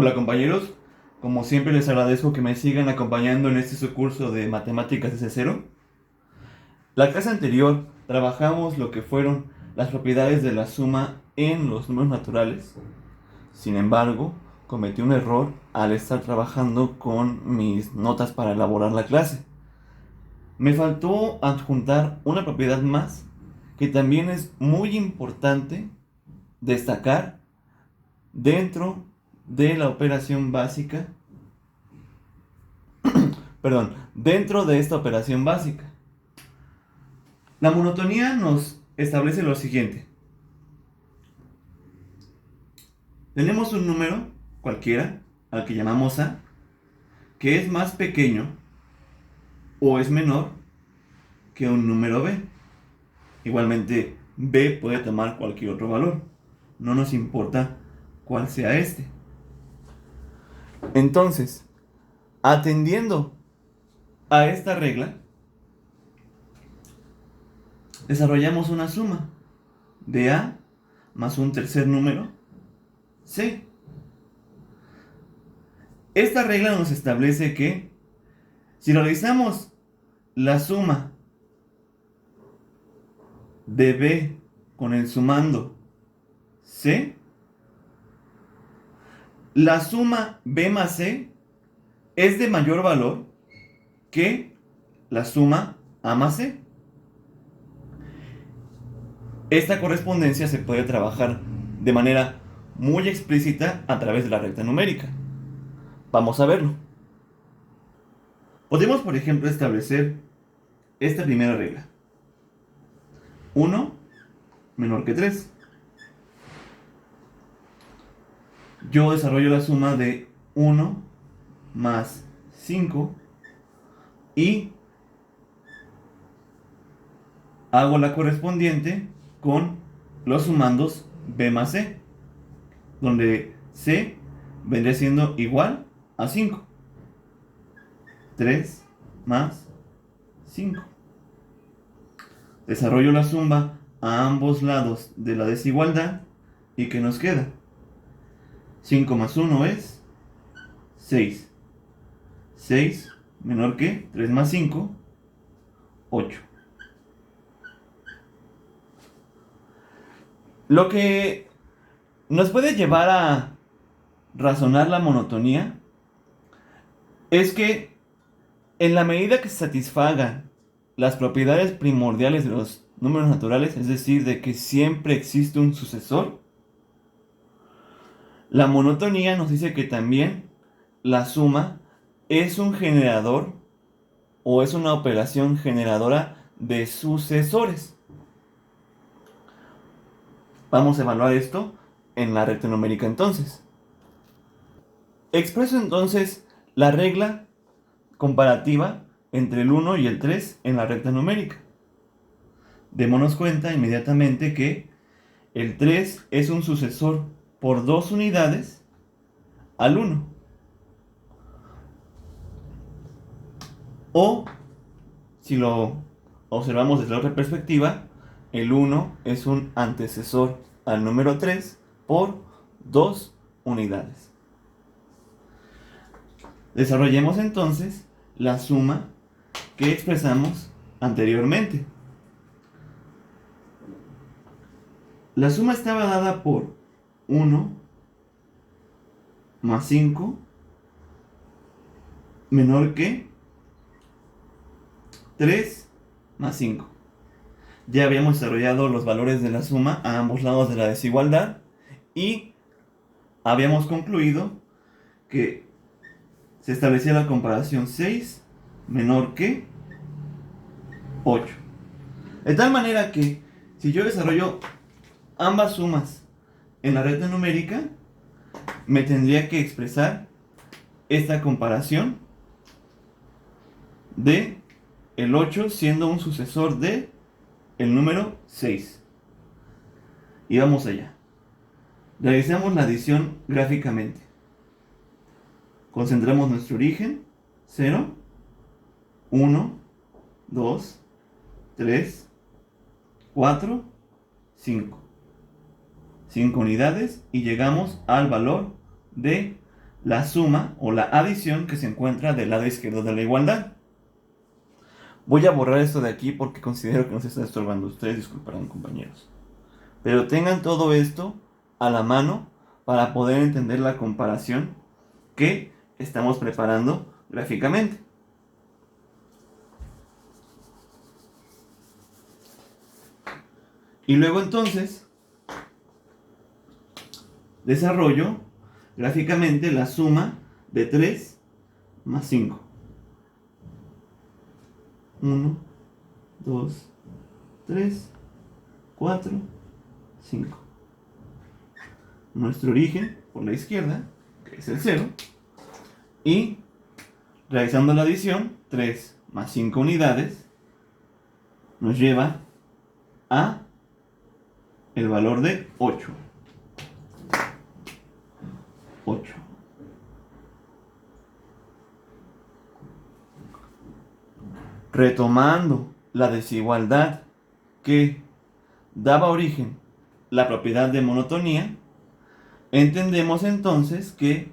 Hola compañeros, como siempre les agradezco que me sigan acompañando en este su curso de matemáticas desde cero. La clase anterior trabajamos lo que fueron las propiedades de la suma en los números naturales. Sin embargo, cometí un error al estar trabajando con mis notas para elaborar la clase. Me faltó adjuntar una propiedad más que también es muy importante destacar dentro de la operación básica, dentro de esta operación básica. La monotonía nos establece lo siguiente. Tenemos un número cualquiera, al que llamamos A, que es más pequeño o es menor que un número B. Igualmente, B puede tomar cualquier otro valor. No nos importa cuál sea este. Entonces, atendiendo a esta regla, desarrollamos una suma de A más un tercer número, C. Esta regla nos establece que si realizamos la suma de B con el sumando C, la suma B más C es de mayor valor que la suma A más C. Esta correspondencia se puede trabajar de manera muy explícita a través de la recta numérica. Vamos a verlo. Podemos, por ejemplo, establecer esta primera regla. 1 menor que 3. Yo desarrollo la suma de 1 más 5 y hago la correspondiente con los sumandos B más C, donde C vendría siendo igual a 5. 3 más 5. Desarrollo la suma a ambos lados de la desigualdad y ¿qué nos queda? 5 más 1 es 6. 6 menor que 3 más 5, 8. Lo que nos puede llevar a razonar la monotonía es que en la medida que se satisfagan las propiedades primordiales de los números naturales, es decir, de que siempre existe un sucesor, la monotonía nos dice que también la suma es un generador o es una operación generadora de sucesores. Vamos a evaluar esto en la recta numérica entonces. Expreso entonces la regla comparativa entre el 1 y el 3 en la recta numérica. Démonos cuenta inmediatamente que el 3 es un sucesor por 2 unidades al 1. O, si lo observamos desde la otra perspectiva, el 1 es un antecesor al número 3 por 2 unidades. Desarrollemos entonces la suma que expresamos anteriormente. La suma estaba dada por 1 más 5 menor que 3 más 5. Ya habíamos desarrollado los valores de la suma a ambos lados de la desigualdad y habíamos concluido que se establecía la comparación 6 menor que 8. De tal manera que si yo desarrollo ambas sumas en la recta numérica, me tendría que expresar esta comparación de el 8 siendo un sucesor de el número 6. Y vamos allá. Realizamos la adición gráficamente. Concentramos nuestro origen. 0, 1, 2, 3, 4, 5. 5 unidades y llegamos al valor de la suma o la adición que se encuentra del lado izquierdo de la igualdad. Voy a borrar esto de aquí porque considero que nos está estorbando. Ustedes disculparán, compañeros. Pero tengan todo esto a la mano para poder entender la comparación que estamos preparando gráficamente. Y luego entonces desarrollo gráficamente la suma de 3 más 5. 1, 2, 3, 4, 5. Nuestro origen por la izquierda, que es el 0. Y realizando la adición, 3 más 5 unidades nos lleva a el valor de 8. 8. Retomando la desigualdad que daba origen la propiedad de monotonía, entendemos entonces que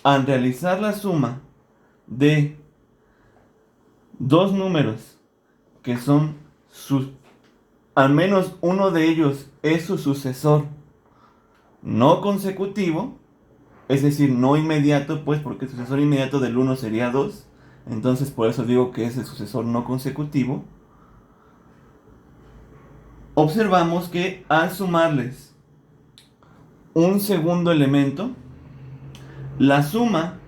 al realizar la suma de dos números que son al menos uno de ellos es su sucesor no consecutivo, es decir, no inmediato, pues porque el sucesor inmediato del 1 sería 2, entonces por eso digo que es el sucesor no consecutivo. Observamos que al sumarles un segundo elemento, la suma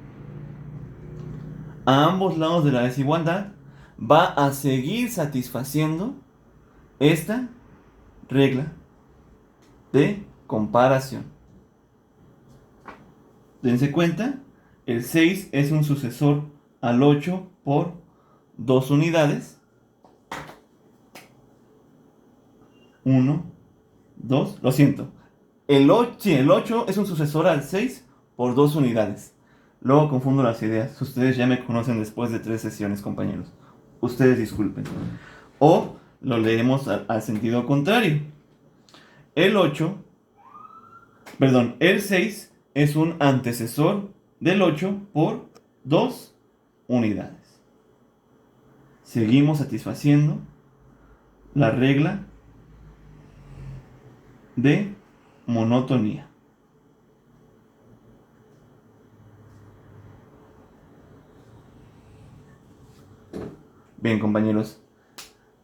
a ambos lados de la desigualdad va a seguir satisfaciendo esta regla de comparación. Dense cuenta, el 6 es un sucesor al 8 por 2 unidades. 1, 2, lo siento. El 8 es un sucesor al 6 por 2 unidades. Luego confundo las ideas. Ustedes ya me conocen después de 3 sesiones, compañeros. Ustedes disculpen. O lo leemos al sentido contrario. El 6 es un antecesor del 8 por 2 unidades. Seguimos satisfaciendo la regla de monotonía. Bien, compañeros,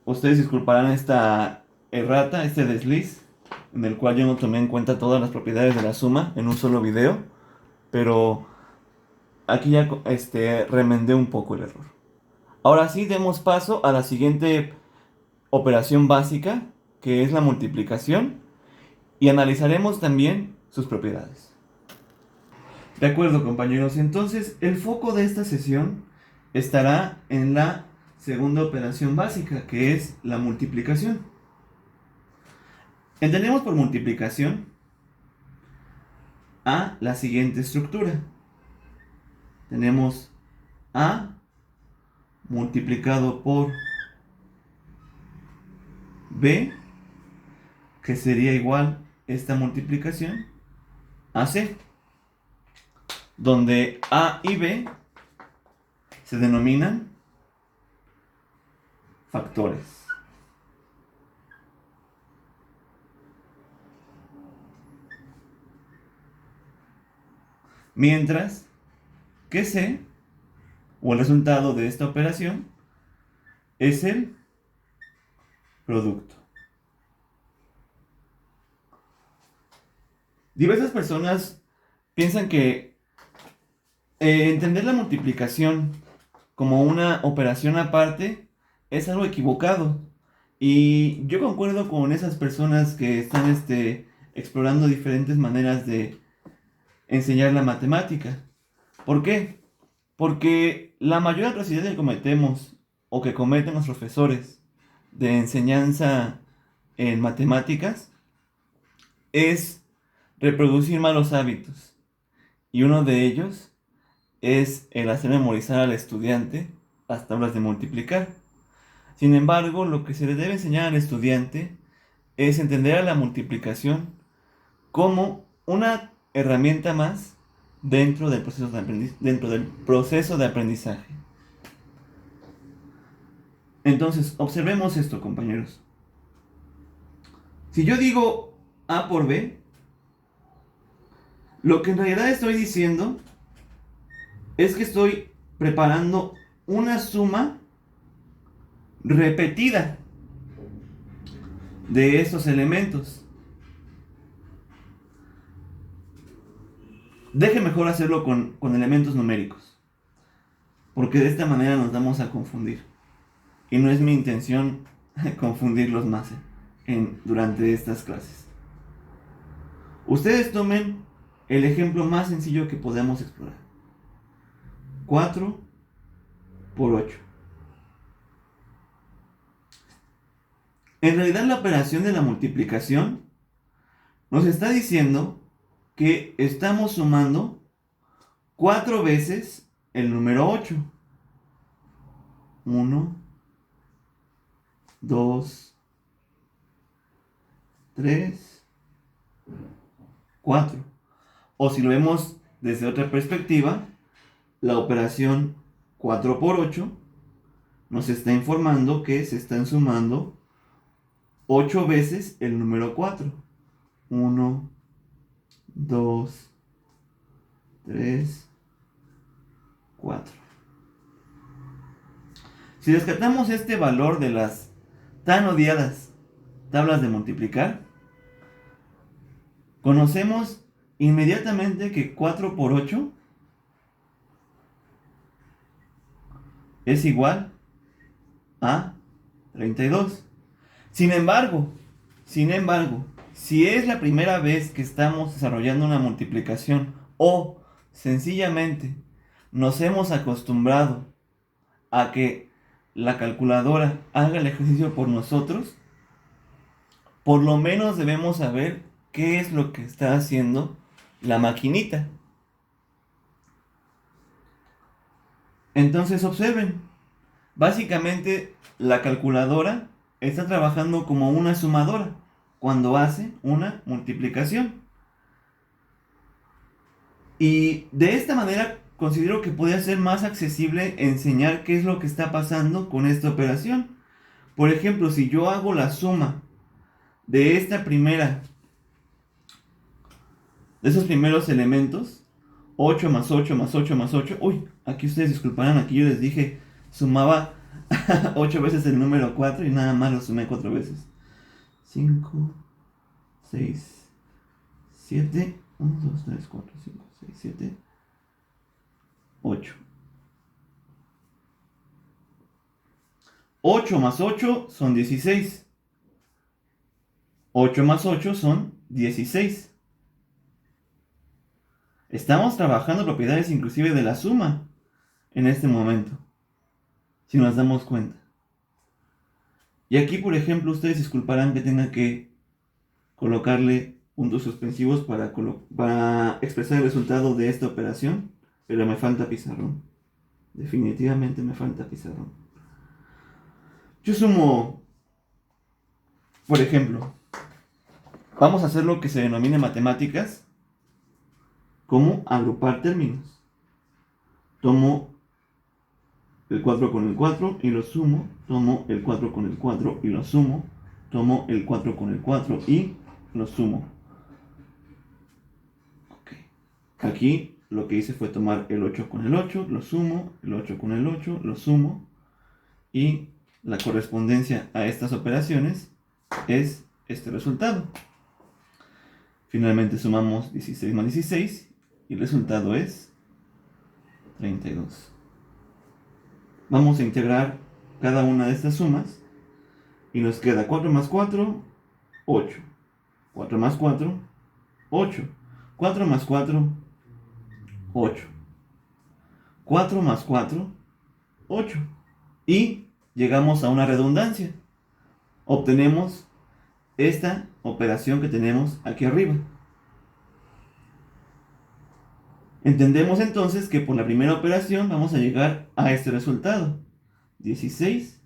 ustedes disculparán esta errata, este desliz, en el cual yo no tomé en cuenta todas las propiedades de la suma en un solo video, pero aquí ya remendé un poco el error. Ahora sí, demos paso a la siguiente operación básica, que es la multiplicación, y analizaremos también sus propiedades. De acuerdo, compañeros, entonces el foco de esta sesión estará en la segunda operación básica, que es la multiplicación. Entendemos por multiplicación a la siguiente estructura. Tenemos A multiplicado por B, que sería igual esta multiplicación a C, donde A y B se denominan factores. Mientras que C, o el resultado de esta operación, es el producto. Diversas personas piensan que entender la multiplicación como una operación aparte es algo equivocado. Y yo concuerdo con esas personas que están explorando diferentes maneras de enseñar la matemática. ¿Por qué? Porque la mayor atrocidad que cometemos o que cometen los profesores de enseñanza en matemáticas es reproducir malos hábitos. Y uno de ellos es el hacer memorizar al estudiante las tablas de multiplicar. Sin embargo, lo que se le debe enseñar al estudiante es entender a la multiplicación como una herramienta más dentro del proceso de aprendizaje. Entonces, observemos esto, compañeros. Si yo digo A por B, lo que en realidad estoy diciendo es que estoy preparando una suma repetida de estos elementos. Deje mejor hacerlo con elementos numéricos, porque de esta manera nos vamos a confundir. Y no es mi intención confundirlos más durante estas clases. Ustedes tomen el ejemplo más sencillo que podemos explorar. 4 por 8. En realidad la operación de la multiplicación nos está diciendo que estamos sumando 4 veces el número 8. 1, 2, 3, 4. O si lo vemos desde otra perspectiva, la operación 4 por 8 nos está informando que se están sumando 8 veces el número 4. 1, 2, 3, 4. Si descartamos este valor de las tan odiadas tablas de multiplicar, conocemos inmediatamente que 4 por 8 es igual a 32. Sin embargo, si es la primera vez que estamos desarrollando una multiplicación o sencillamente nos hemos acostumbrado a que la calculadora haga el ejercicio por nosotros, por lo menos debemos saber qué es lo que está haciendo la maquinita. Entonces observen, básicamente la calculadora está trabajando como una sumadora cuando hace una multiplicación. Y de esta manera considero que podría ser más accesible enseñar qué es lo que está pasando con esta operación. Por ejemplo, si yo hago la suma de esta primera, de esos primeros elementos, 8 más 8 más 8 más 8, uy, aquí ustedes disculparán, aquí yo les dije, sumaba 8 veces el número 4 y nada más lo sumé 4 veces. 5, 6, 7, 1, 2, 3, 4, 5, 6, 7, 8. 8 más 8 son 16. 8 más 8 son 16. Estamos trabajando propiedades inclusive de la suma en este momento, si nos damos cuenta. Y aquí, por ejemplo, ustedes disculparán que tenga que colocarle puntos suspensivos para expresar el resultado de esta operación, pero me falta pizarrón. Definitivamente me falta pizarrón. Yo sumo, por ejemplo, vamos a hacer lo que se denomina en matemáticas como agrupar términos. Tomo el 4 con el 4 y lo sumo, tomo el 4 con el 4 y lo sumo, tomo el 4 con el 4 y lo sumo. Okay. Aquí lo que hice fue tomar el 8 con el 8, lo sumo, el 8 con el 8, lo sumo, y la correspondencia a estas operaciones es este resultado. Finalmente sumamos 16 más 16 y el resultado es 32. Vamos a integrar cada una de estas sumas y nos queda 4 más 4, 8. 4 más 4, 8. 4 más 4, 8. 4 más 4, 8. Y llegamos a una redundancia. Obtenemos esta operación que tenemos aquí arriba. Entendemos entonces que por la primera operación vamos a llegar a este resultado. 16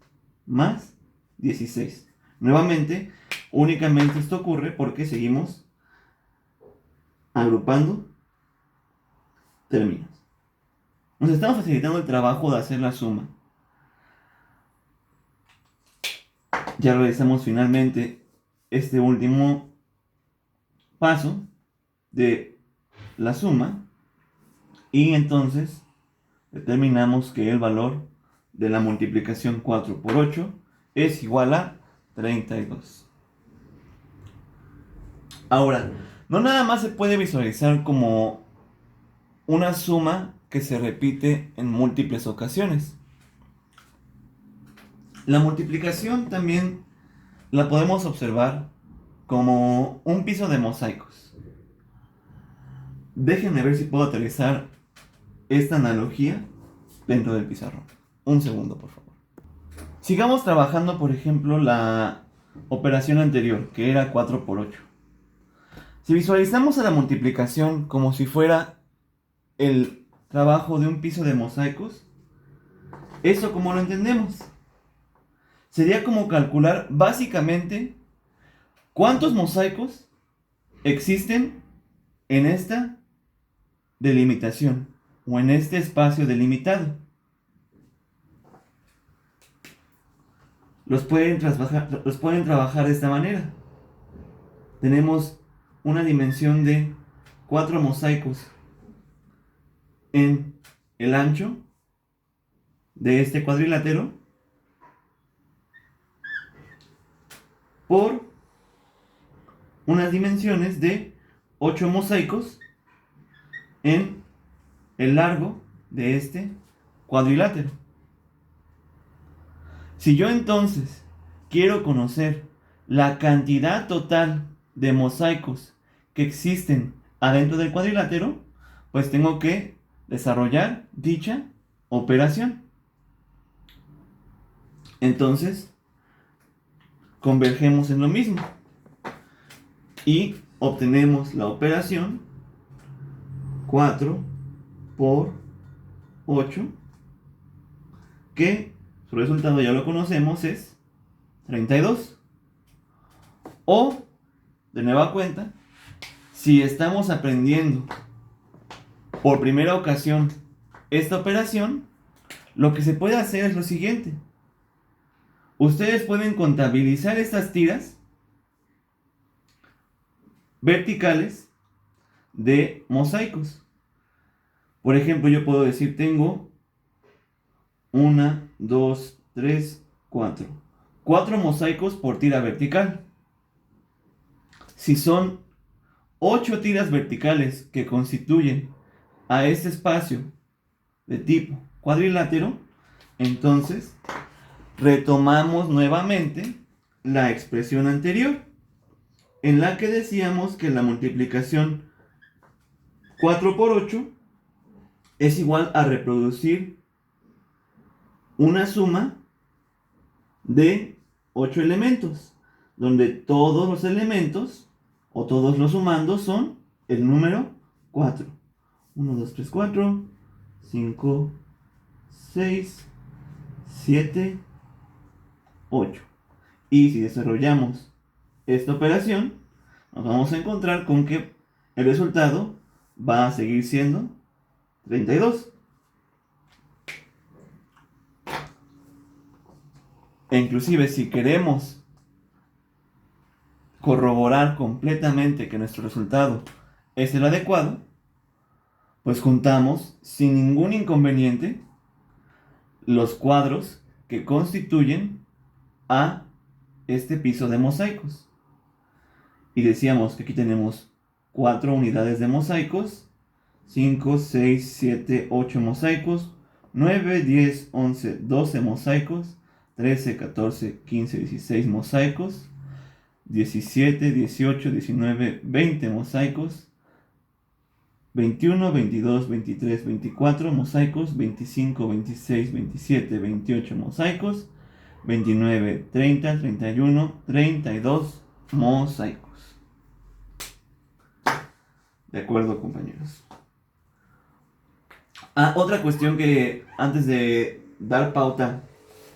más 16. Nuevamente, únicamente esto ocurre porque seguimos agrupando términos. Nos estamos facilitando el trabajo de hacer la suma. Ya realizamos finalmente este último paso de la suma y entonces determinamos que el valor de la multiplicación 4 por 8 es igual a 32. Ahora, no nada más se puede visualizar como una suma que se repite en múltiples ocasiones. La multiplicación también la podemos observar como un piso de mosaicos. Déjenme ver si puedo aterrizar esta analogía dentro del pizarrón. Un segundo, por favor. Sigamos trabajando, por ejemplo, la operación anterior, que era 4 por 8. Si visualizamos a la multiplicación como si fuera el trabajo de un piso de mosaicos, ¿eso cómo lo entendemos? Sería como calcular básicamente cuántos mosaicos existen en esta delimitación o en este espacio delimitado. Los pueden trabajar de esta manera. Tenemos una dimensión de 4 mosaicos en el ancho de este cuadrilátero por unas dimensiones de 8 mosaicos en el largo de este cuadrilátero. Si yo entonces quiero conocer la cantidad total de mosaicos que existen adentro del cuadrilátero, pues tengo que desarrollar dicha operación. Entonces, convergemos en lo mismo y obtenemos la operación 4 por 8, que su resultado ya lo conocemos, es 32. O, de nueva cuenta, si estamos aprendiendo por primera ocasión esta operación, lo que se puede hacer es lo siguiente. Ustedes pueden contabilizar estas tiras verticales de mosaicos. Por ejemplo, yo puedo decir, tengo 1, 2, 3, 4. 4 mosaicos por tira vertical. Si son 8 tiras verticales que constituyen a este espacio de tipo cuadrilátero, entonces retomamos nuevamente la expresión anterior, en la que decíamos que la multiplicación 4 por 8 es igual a reproducir una suma de 8 elementos, donde todos los elementos o todos los sumandos son el número 4. 1, 2, 3, 4, 5, 6, 7, 8. Y si desarrollamos esta operación, nos vamos a encontrar con que el resultado va a seguir siendo 32. E inclusive si queremos corroborar completamente que nuestro resultado es el adecuado, pues juntamos sin ningún inconveniente los cuadros que constituyen a este piso de mosaicos. Y decíamos que aquí tenemos 4 unidades de mosaicos, 5, 6, 7, 8 mosaicos, 9, 10, 11, 12 mosaicos, 13, 14, 15, 16 mosaicos, 17, 18, 19, 20 mosaicos, 21, 22, 23, 24 mosaicos, 25, 26, 27, 28 mosaicos, 29, 30, 31, 32 mosaicos. De acuerdo, compañeros. Otra cuestión que antes de dar pauta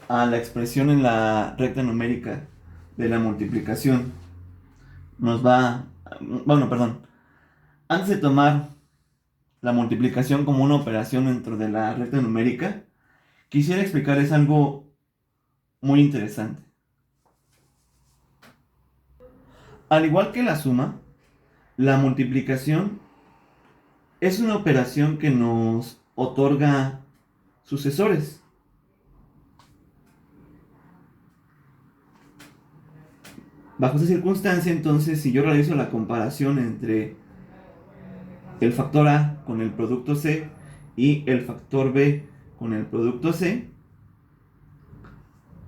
a la expresión en la recta numérica de la multiplicación antes de tomar la multiplicación como una operación dentro de la recta numérica, quisiera explicarles algo muy interesante. Al igual que la suma, la multiplicación es una operación que nos otorga sucesores. Bajo esa circunstancia, entonces, si yo realizo la comparación entre el factor A con el producto C y el factor B con el producto C,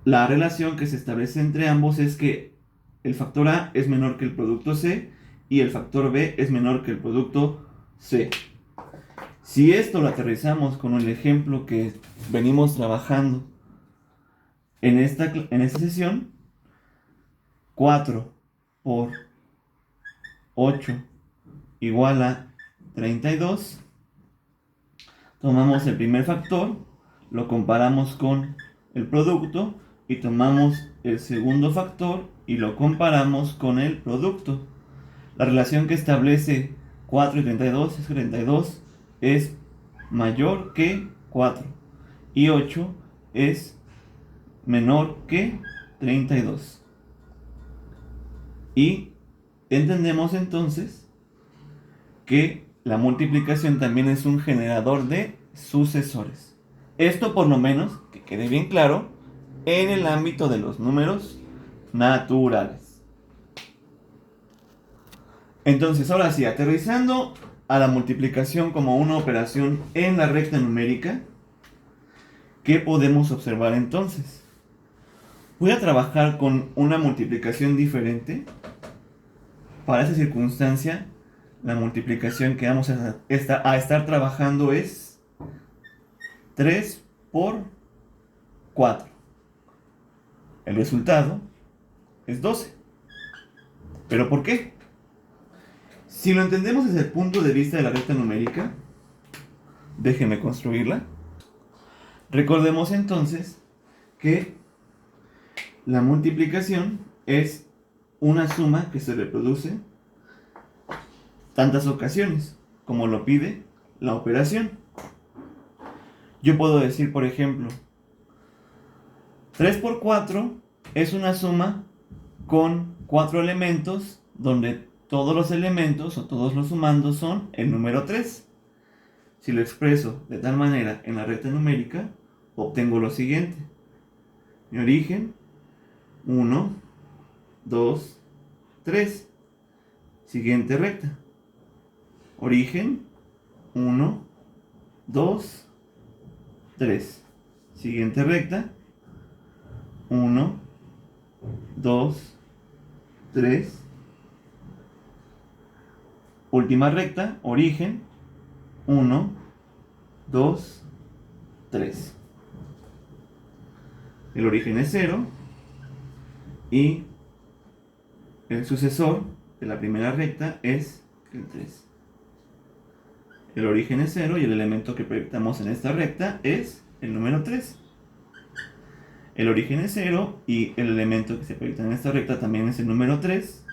la relación que se establece entre ambos es que el factor A es menor que el producto C y el factor B es menor que el producto C. Si esto lo aterrizamos con el ejemplo que venimos trabajando en esta sesión, 4 por 8 igual a 32. Tomamos el primer factor, lo comparamos con el producto y tomamos el segundo factor y lo comparamos con el producto. La relación que establece 4 y 32 es que 32 es mayor que 4 y 8 es menor que 32. Y entendemos entonces que la multiplicación también es un generador de sucesores. Esto por lo menos, que quede bien claro, en el ámbito de los números naturales. Entonces, ahora sí, aterrizando a la multiplicación como una operación en la recta numérica, ¿qué podemos observar entonces? Voy a trabajar con una multiplicación diferente. Para esa circunstancia, la multiplicación que vamos a estar trabajando es 3 por 4. El resultado es 12. ¿Pero por qué? Si lo entendemos desde el punto de vista de la recta numérica, déjenme construirla. Recordemos entonces que la multiplicación es una suma que se reproduce tantas ocasiones como lo pide la operación. Yo puedo decir, por ejemplo, 3 por 4 es una suma con 4 elementos donde todos los elementos o todos los sumandos son el número 3. Si lo expreso de tal manera en la recta numérica, obtengo lo siguiente. Mi origen, 1, 2, 3. Siguiente recta. Origen, 1, 2, 3. Siguiente recta, 1, 2, 3. Última recta, origen, 1, 2, 3. El origen es 0 y el sucesor de la primera recta es el 3. El origen es 0 y el elemento que proyectamos en esta recta es el número 3. El origen es 0 y el elemento que se proyecta en esta recta también es el número 3.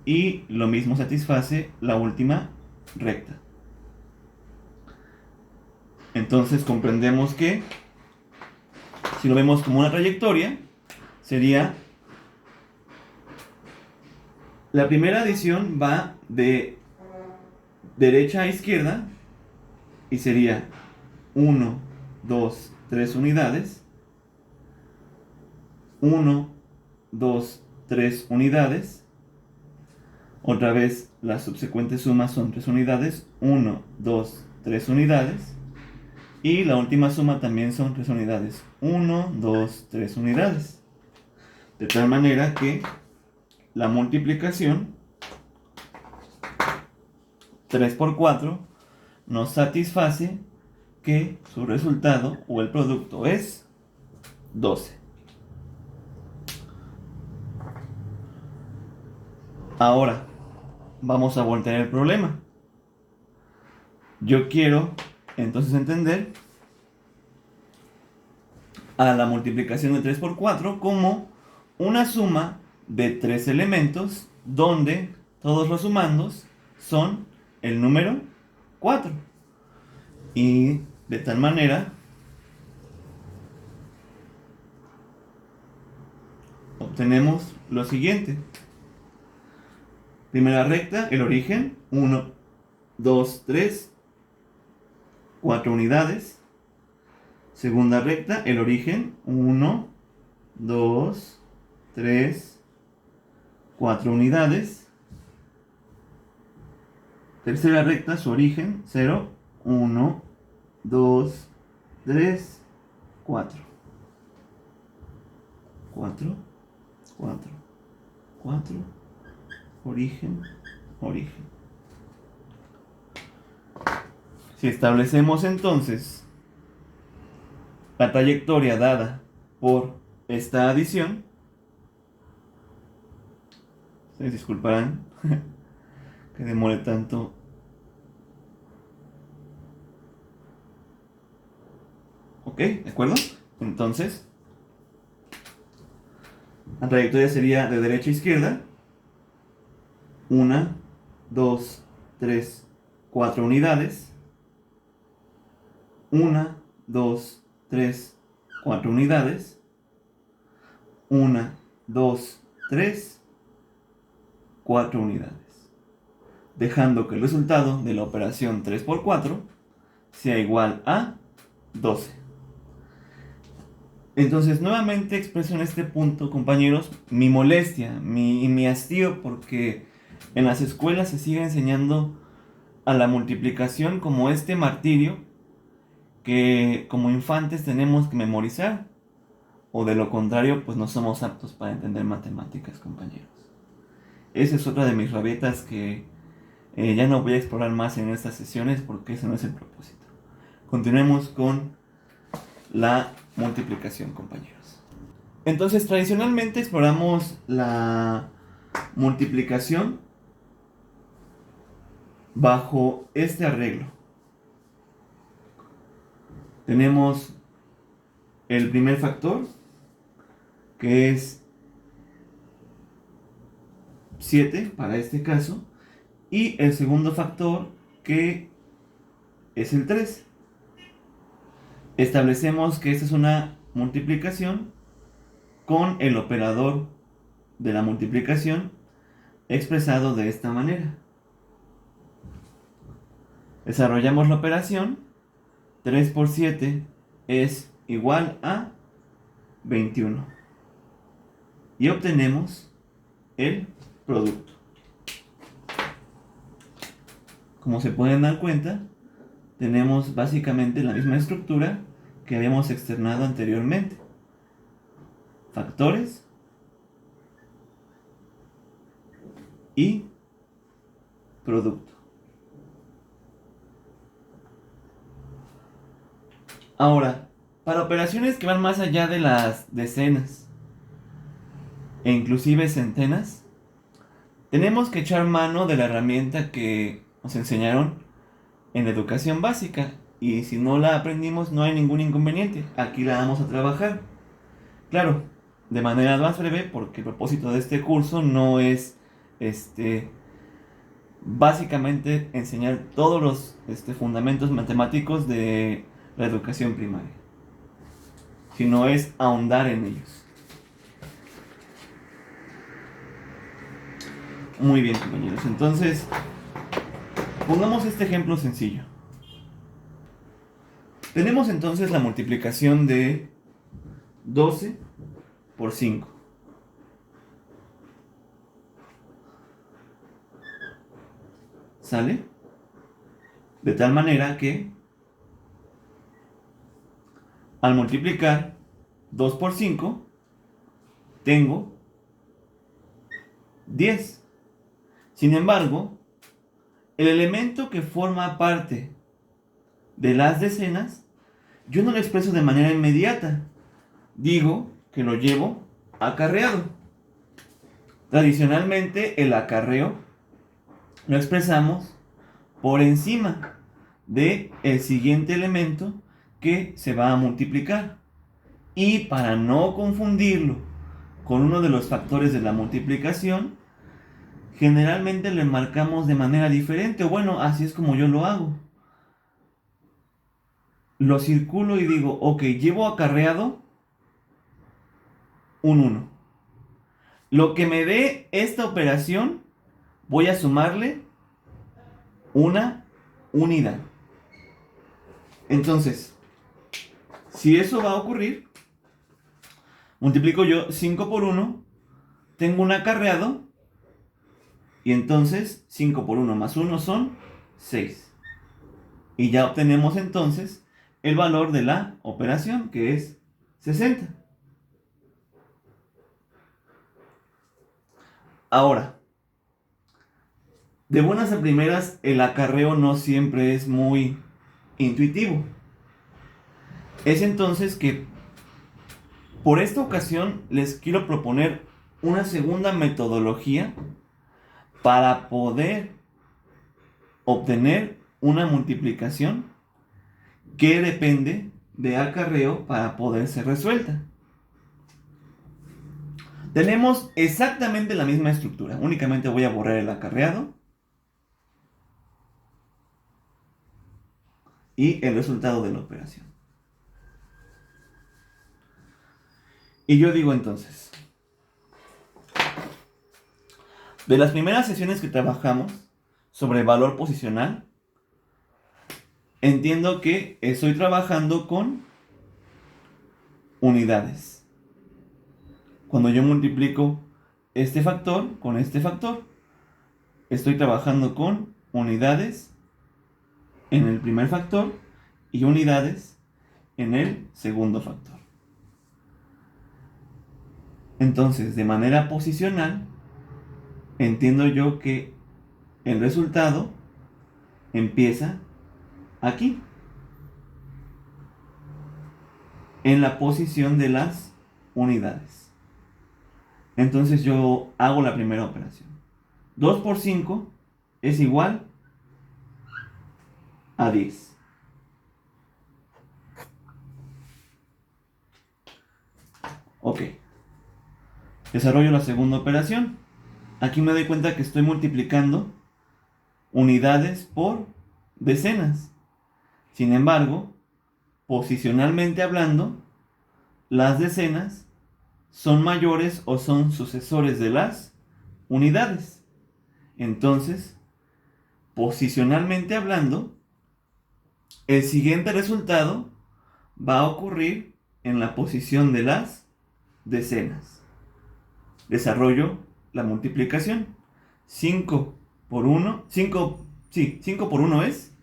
Y lo mismo satisface la última recta. Entonces comprendemos que, si lo vemos como una trayectoria, sería la primera adición va de derecha a izquierda y sería 1, 2, 3 unidades, 1, 2, 3 unidades. Otra vez las subsecuentes sumas son 3 unidades, 1, 2, 3 unidades. Y la última suma también son 3 unidades, 1, 2, 3 unidades. De tal manera que la multiplicación 3 por 4 nos satisface que su resultado o el producto es 12. Ahora vamos a voltear el problema. Yo quiero entonces entender a la multiplicación de 3 por 4 como una suma de 3 elementos donde todos los sumandos son el número 4. Y de tal manera obtenemos lo siguiente. Primera recta, el origen, 1, 2, 3, 4 unidades. Segunda recta, el origen, 1, 2, 3, 4 unidades. Tercera recta, su origen, 0, 1, 2, 3, 4. 4, 4, 4, origen, origen. Si establecemos entonces la trayectoria dada por esta adición, ustedes disculparán que demore tanto. Ok, ¿de acuerdo? Entonces, la trayectoria sería de derecha a izquierda. 1, 2, 3, 4 unidades. 1, 2, 3, 4 unidades. 1, 2, 3, 4 unidades. Dejando que el resultado de la operación 3 por 4 sea igual a 12. Entonces, nuevamente expreso en este punto, compañeros, mi molestia, mi hastío, porque en las escuelas se sigue enseñando a la multiplicación como este martirio que como infantes tenemos que memorizar, o de lo contrario, pues no somos aptos para entender matemáticas, compañeros. Esa es otra de mis rabietas que ya no voy a explorar más en estas sesiones porque ese no es el propósito. Continuemos con la multiplicación, compañeros. Entonces, tradicionalmente exploramos la multiplicación bajo este arreglo. Tenemos el primer factor, que es 7 para este caso, y el segundo factor, que es el 3. Establecemos que esta es una multiplicación con el operador de la multiplicación expresado de esta manera. Desarrollamos la operación. 3 por 7 es igual a 21. Y obtenemos el producto. Como se pueden dar cuenta, tenemos básicamente la misma estructura que habíamos externado anteriormente. Factores y producto. Ahora, para operaciones que van más allá de las decenas e inclusive centenas, tenemos que echar mano de la herramienta que nos enseñaron en la educación básica, y si no la aprendimos no hay ningún inconveniente, aquí la vamos a trabajar. Claro, de manera más breve, porque el propósito de este curso no es básicamente enseñar todos los fundamentos matemáticos de la educación primaria, sino es ahondar en ellos. Muy bien, compañeros, entonces pongamos este ejemplo sencillo. Tenemos entonces la multiplicación de 12 por 5. ¿Sale? De tal manera que al multiplicar 2 por 5 tengo 10. Sin embargo, el elemento que forma parte de las decenas, yo no lo expreso de manera inmediata. Digo que lo llevo acarreado. Tradicionalmente, el acarreo lo expresamos por encima del siguiente elemento que se va a multiplicar. Y para no confundirlo con uno de los factores de la multiplicación, generalmente lo enmarcamos de manera diferente, o bueno, así es como yo lo hago. lo circulo y digo, ok, llevo acarreado un 1. Lo que me dé esta operación, voy a sumarle una unidad. Entonces, si eso va a ocurrir, multiplico yo 5 por 1, tengo un acarreado, y entonces 5 por 1 más 1 son 6. Y ya obtenemos entonces el valor de la operación, que es 60. Ahora, de buenas a primeras, el acarreo no siempre es muy intuitivo. Es entonces que por esta ocasión les quiero proponer una segunda metodología para poder obtener una multiplicación que depende de acarreo para poder ser resuelta. Tenemos exactamente la misma estructura, únicamente voy a borrar el acarreado y el resultado de la operación. Y yo digo entonces, de las primeras sesiones que trabajamos sobre valor posicional, entiendo que estoy trabajando con unidades. Cuando yo multiplico este factor con este factor, estoy trabajando con unidades en el primer factor y unidades en el segundo factor. Entonces, de manera posicional, entiendo yo que el resultado empieza aquí, en la posición de las unidades. Entonces yo hago la primera operación. 2 por 5 es igual a 10. Ok. Desarrollo la segunda operación. Aquí me doy cuenta que estoy multiplicando unidades por decenas. Sin embargo, posicionalmente hablando, las decenas son mayores o son sucesores de las unidades. Entonces, posicionalmente hablando, el siguiente resultado va a ocurrir en la posición de las decenas. Desarrollo la multiplicación. 5 por 1, 5 por 1 es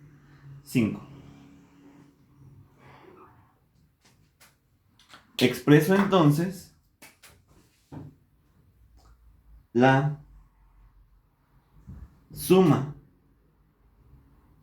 5. Expreso entonces la suma